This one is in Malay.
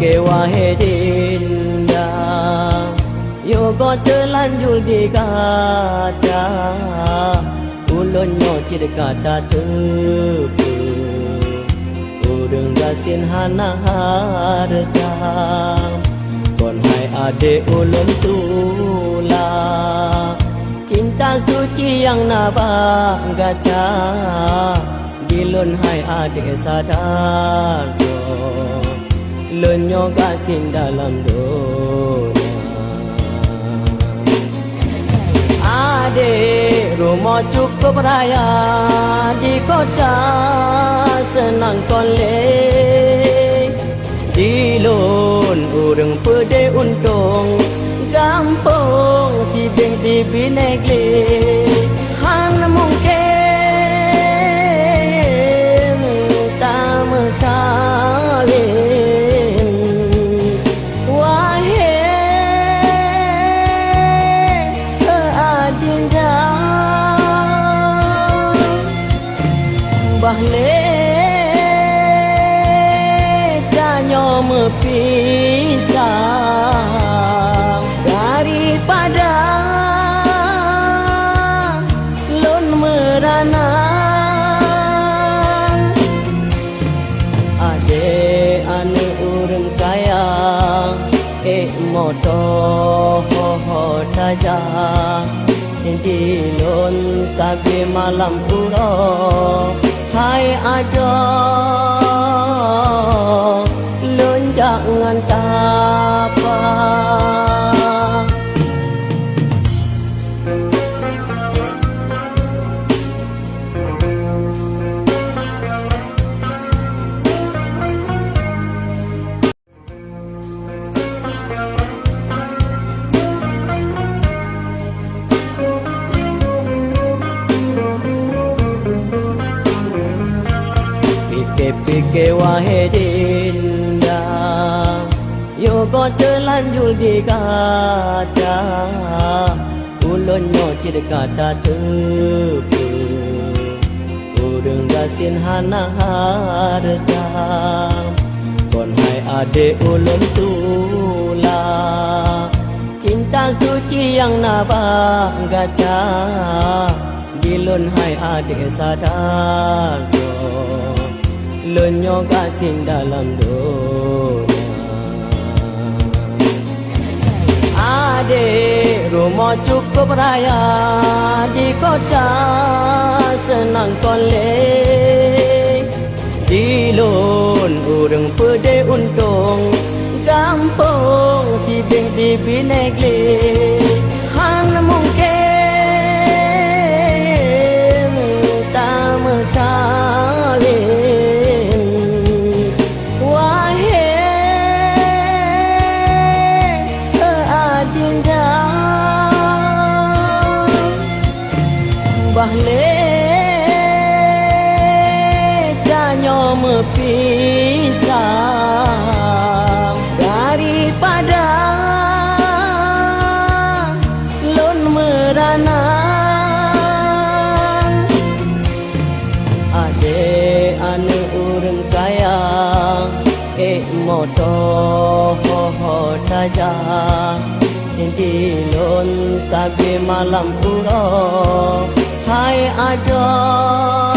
ke wahidinda yo go terlanjur digada ulonyo cid kata tepu urang gasin hana harta kon hai ade ulun tula cinta suci yang nabagata dilun hai ade sadar lunyo gasin dalam dunia ade rumah cukup raya di kota senang kolek dilun urang pede untung gampang si beng di binegli han mungkin tak kawin wahai adinda bahle danyo mepisah daripada lon merana ade ane urang kaya moto ho taja di lon sabi malam puro hai ada lon jangan tapa Pike wahidinda yo go terlanjur digada ulonyo cid kata tepu urang gasin hana harta kon hai ade ulun tula cinta suci yang nabagata dilun hai ade sadar lunyo gasin dalam dunia ade rumah cukup raya di kota senang kolek dilun urang pede untung gampang si beng di binegli han mungkin tak kawin bahle danyo mepisah daripada lon merana ade ane urang kaya moto ho taja di lon sabi malam puro hai ada